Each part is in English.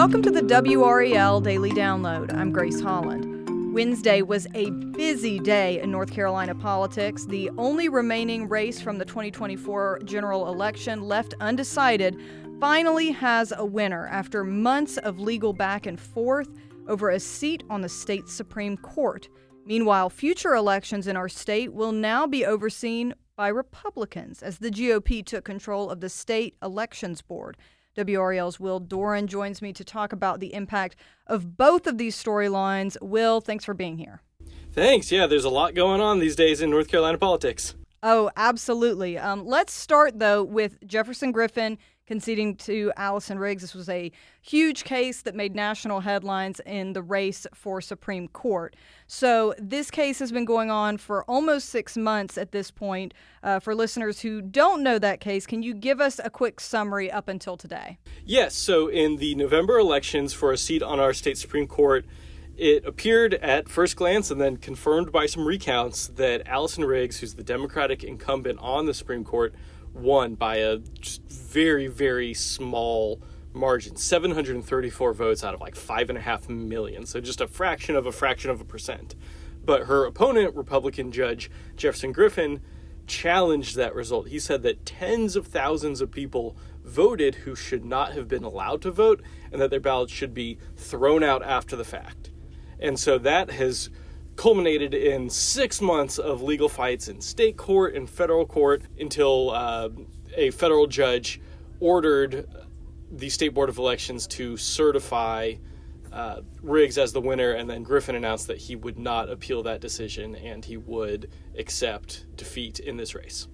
Welcome to the WRAL Daily Download. I'm Grace Holland. Wednesday was a busy day in North Carolina politics. The only remaining race from the 2024 general election left undecided finally has a winner after months of legal back and forth over a seat on the state's Supreme Court. Meanwhile, future elections in our state will now be overseen by Republicans as the GOP took control of the state elections board. WRAL's Will Doran joins me to talk about the impact of both of these storylines. Will, thanks for being here. Thanks. Yeah, there's a lot going on these days in North Carolina politics. Oh, absolutely. Let's start, though, with Jefferson Griffin conceding to Allison Riggs. This was a huge case that made national headlines in the race for Supreme Court. So this case has been going on for almost 6 months at this point. For listeners who don't know that case, can you give us a quick summary up until today? Yes. So in the November elections for a seat on our state Supreme Court, it appeared at first glance and then confirmed by some recounts that Allison Riggs, who's the Democratic incumbent on the Supreme Court, won by a just very, very small margin, 734 votes out of like 5.5 million. So just a fraction of a percent. But her opponent, Republican Judge Jefferson Griffin, challenged that result. He said that tens of thousands of people voted who should not have been allowed to vote and that their ballots should be thrown out after the fact. And so that has culminated in 6 months of legal fights in state court and federal court until a federal judge ordered the State Board of Elections to certify Riggs as the winner, and then Griffin announced that he would not appeal that decision and he would accept defeat in this race.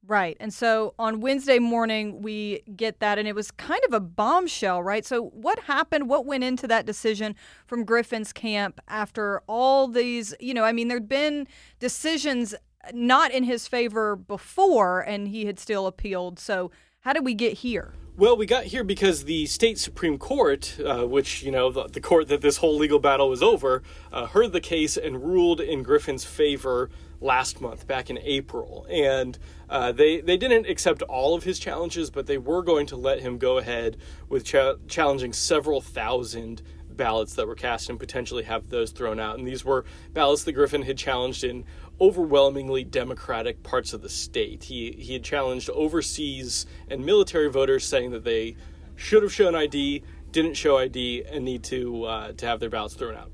Right. And so on Wednesday morning, we get that, and it was kind of a bombshell, right? So what happened? What went into that decision from Griffin's camp after all these, there'd been decisions not in his favor before, and he had still appealed. So how did we get here? Well, we got here because the state Supreme Court, which, the court that this whole legal battle was over, heard the case and ruled in Griffin's favor last month, back in April. And they didn't accept all of his challenges, but they were going to let him go ahead with challenging several thousand ballots that were cast and potentially have those thrown out. And these were ballots that Griffin had challenged in overwhelmingly Democratic parts of the state. He had challenged overseas and military voters, saying that they should have shown ID, didn't show ID, and need to have their ballots thrown out.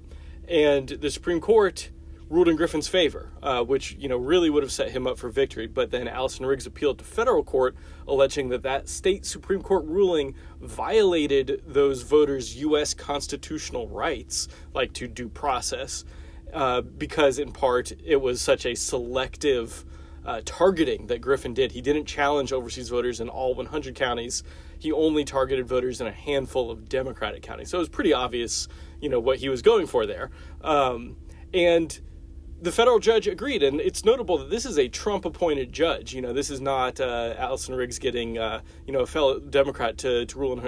And the Supreme Court ruled in Griffin's favor, which really would have set him up for victory. But then Allison Riggs appealed to federal court, alleging that state Supreme Court ruling violated those voters' U.S. constitutional rights, like to due process, because in part it was such a selective targeting that Griffin did. He didn't challenge overseas voters in all 100 counties. He only targeted voters in a handful of Democratic counties. So it was pretty obvious, what he was going for there. And the federal judge agreed, and it's notable that this is a Trump-appointed judge. This is not Allison Riggs getting, a fellow Democrat to rule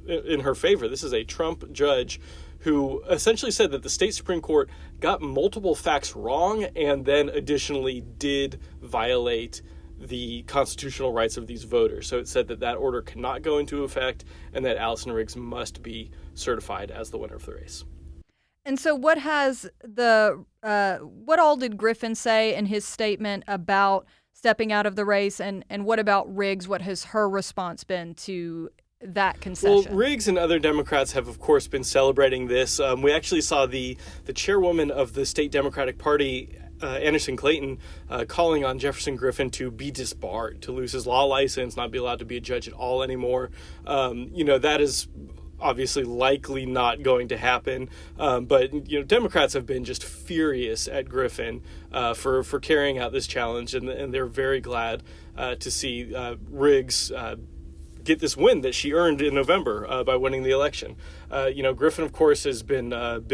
in her favor. This is a Trump judge who essentially said that the state Supreme Court got multiple facts wrong and then additionally did violate the constitutional rights of these voters. So it said that order cannot go into effect and that Allison Riggs must be certified as the winner of the race. And so what all did Griffin say in his statement about stepping out of the race, and what about Riggs? What has her response been to that concession? Well, Riggs and other Democrats have, of course, been celebrating this. We actually saw the chairwoman of the state Democratic Party, Anderson Clayton, calling on Jefferson Griffin to be disbarred, to lose his law license, not be allowed to be a judge at all anymore. That is obviously likely not going to happen. But Democrats have been just furious at Griffin for carrying out this challenge, and they're very glad to see Riggs get this win that she earned in November by winning the election. Griffin, of course, has been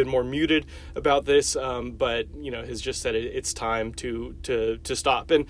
more muted about this, but has just said it's time to stop. And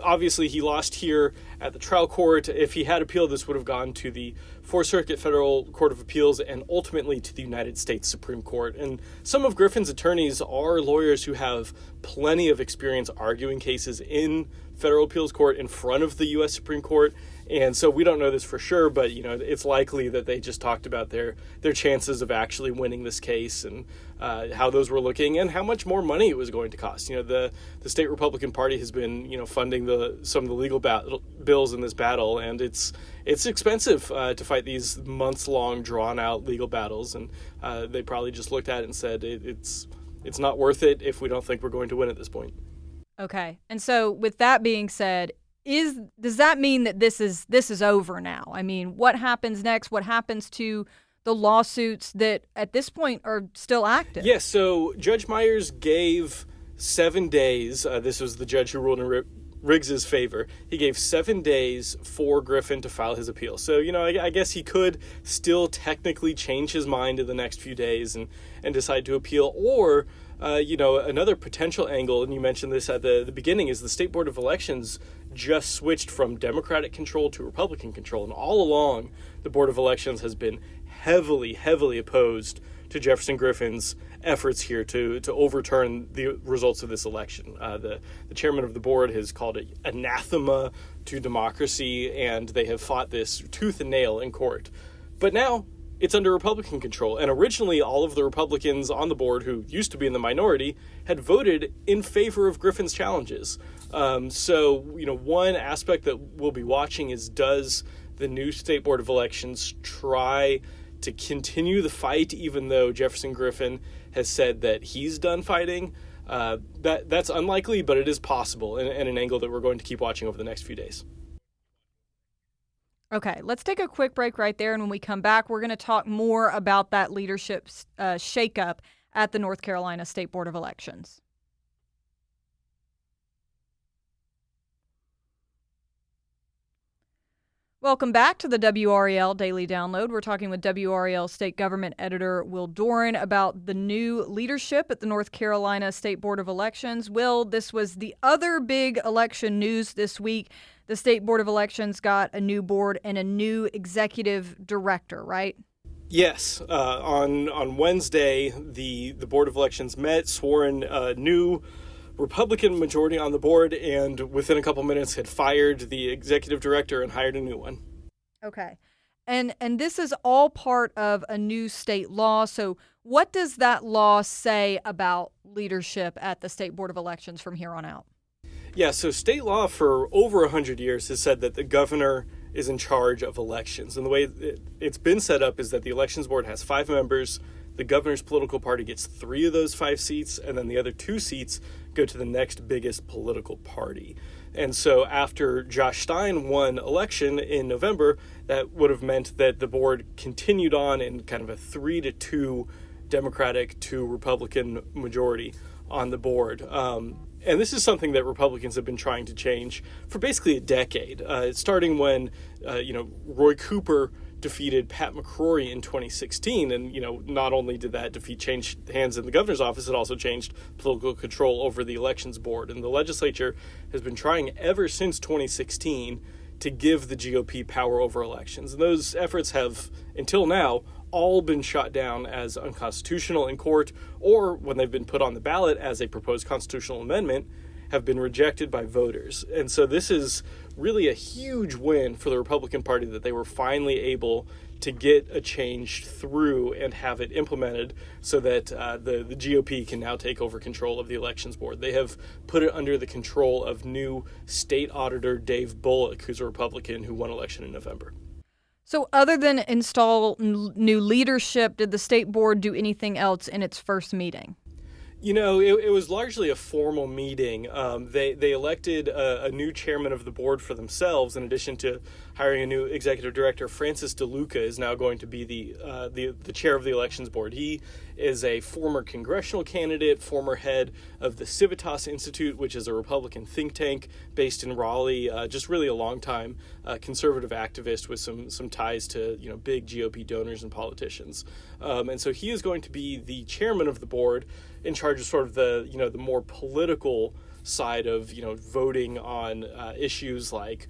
obviously he lost here at the trial court. If he had appealed, this would have gone to the Fourth Circuit Federal Court of Appeals and ultimately to the United States Supreme Court. And some of Griffin's attorneys are lawyers who have plenty of experience arguing cases in federal appeals court in front of the U.S. Supreme Court. And so we don't know this for sure, but it's likely that they just talked about their chances of actually winning this case and how those were looking and how much more money it was going to cost. The state Republican Party has been funding some of the legal bills in this battle, and it's expensive to fight these months-long, drawn-out legal battles. And they probably just looked at it and said it's not worth it if we don't think we're going to win at this point. Okay, and so with that being said, does that mean that this is over now? I mean, what happens next? What happens to the lawsuits that at this point are still active? Yes, so Judge Myers gave 7 days. This was the judge who ruled in Riggs's favor. He gave 7 days for Griffin to file his appeal. So, I guess he could still technically change his mind in the next few days and decide to appeal. Or, another potential angle, and you mentioned this at the beginning, is the State Board of Elections just switched from Democratic control to Republican control. And all along, the Board of Elections has been heavily, heavily opposed to Jefferson Griffin's efforts here to overturn the results of this election. The chairman of the board has called it anathema to democracy, and they have fought this tooth and nail in court. But now it's under Republican control. And originally, all of the Republicans on the board, who used to be in the minority, had voted in favor of Griffin's challenges. So, one aspect that we'll be watching is, does the new State Board of Elections try to continue the fight, even though Jefferson Griffin has said that he's done fighting? That's unlikely, but it is possible, and an angle that we're going to keep watching over the next few days. Okay, let's take a quick break right there, and when we come back, we're going to talk more about that leadership shakeup at the North Carolina State Board of Elections. Welcome back to the WRAL Daily Download. We're talking with WRAL State Government Editor Will Doran about the new leadership at the North Carolina State Board of Elections. Will, this was the other big election news this week. The State Board of Elections got a new board and a new executive director, right? Yes. On Wednesday, the Board of Elections met, swore in a new Republican majority on the board, and within a couple minutes had fired the executive director and hired a new one. Okay. And this is all part of a new state law. So what does that law say about leadership at the State Board of Elections from here on out? Yeah, so state law for over 100 years has said that the governor is in charge of elections. And the way it's been set up is that the elections board has 5 members. The governor's political party gets 3 of those 5 seats, and then the other 2 seats go to the next biggest political party. And so after Josh Stein won election in November, that would have meant that the board continued on in kind of a 3-2 Democratic to Republican majority on the board. And this is something that Republicans have been trying to change for basically a decade, starting when, Roy Cooper defeated Pat McCrory in 2016. And, not only did that defeat change hands in the governor's office, it also changed political control over the elections board. And the legislature has been trying ever since 2016 to give the GOP power over elections. And those efforts have, until now, all been shot down as unconstitutional in court, or when they've been put on the ballot as a proposed constitutional amendment, have been rejected by voters. And so this is really a huge win for the Republican Party that they were finally able to get a change through and have it implemented so that the GOP can now take over control of the elections board. They have put it under the control of new state auditor Dave Bullock, who's a Republican who won election in November. So other than install new leadership, did the state board do anything else in its first meeting? It was largely a formal meeting. They elected a new chairman of the board for themselves, in addition to hiring a new executive director. Francis DeLuca is now going to be the chair of the elections board. He is a former congressional candidate, former head of the Civitas Institute, which is a Republican think tank based in Raleigh. Just really a long-time conservative activist with some ties to big GOP donors and politicians. And so he is going to be the chairman of the board, in charge of sort of the more political side of voting on issues like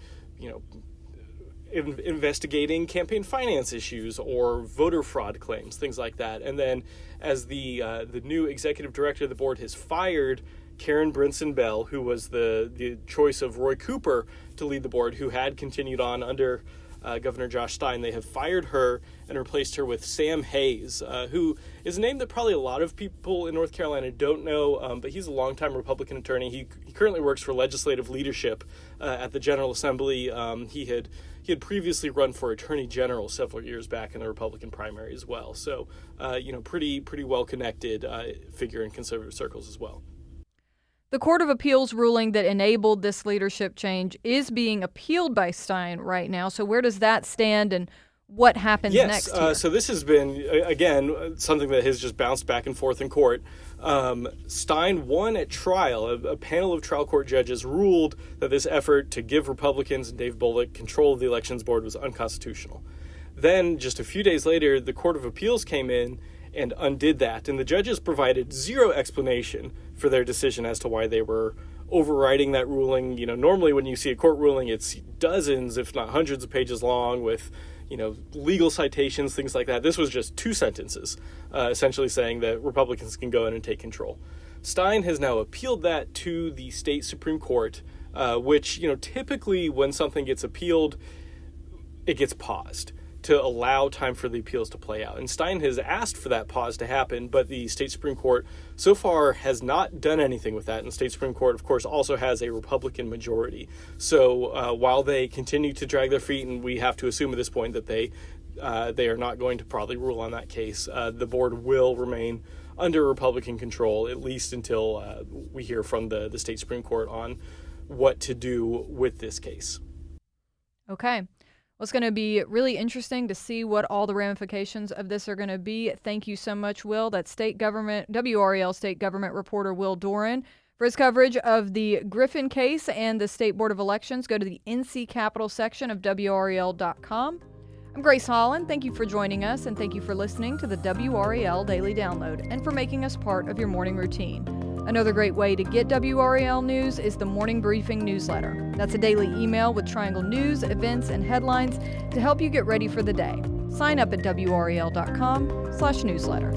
investigating campaign finance issues or voter fraud claims, things like that. And then as the new executive director of the board has fired Karen Brinson Bell, who was the choice of Roy Cooper to lead the board, who had continued on under Governor Josh Stein. They have fired her and replaced her with Sam Hayes, who is a name that probably a lot of people in North Carolina don't know, but he's a longtime Republican attorney. He currently works for legislative leadership at the General Assembly. He had previously run for Attorney General several years back in the Republican primary as well. So, pretty well connected figure in conservative circles as well. The Court of Appeals ruling that enabled this leadership change is being appealed by Stein right now. So where does that stand, and what happens next here? So this has been, again, something that has just bounced back and forth in court. Stein won at trial. A panel of trial court judges ruled that this effort to give Republicans and Dave Bullock control of the elections board was unconstitutional. Then, just a few days later, the Court of Appeals came in and undid that. And the judges provided zero explanation for their decision as to why they were overriding that ruling. Normally when you see a court ruling, it's dozens, if not hundreds of pages long with, legal citations, things like that. This was just 2 sentences, essentially saying that Republicans can go in and take control. Stein has now appealed that to the state Supreme Court, which, typically when something gets appealed, it gets paused to allow time for the appeals to play out. And Stein has asked for that pause to happen, but the state Supreme Court so far has not done anything with that. And the state Supreme Court, of course, also has a Republican majority. So while they continue to drag their feet, and we have to assume at this point that they are not going to probably rule on that case, the board will remain under Republican control, at least until we hear from the state Supreme Court on what to do with this case. Okay. Well, it's going to be really interesting to see what all the ramifications of this are going to be. Thank you so much, Will. That's WRAL state government reporter Will Doran. For his coverage of the Griffin case and the State Board of Elections, go to the NC Capital section of WRAL.com. I'm Grace Holland. Thank you for joining us, and thank you for listening to the WRAL Daily Download and for making us part of your morning routine. Another great way to get WRAL news is the Morning Briefing newsletter. That's a daily email with Triangle news, events, and headlines to help you get ready for the day. Sign up at WRAL.com/newsletter.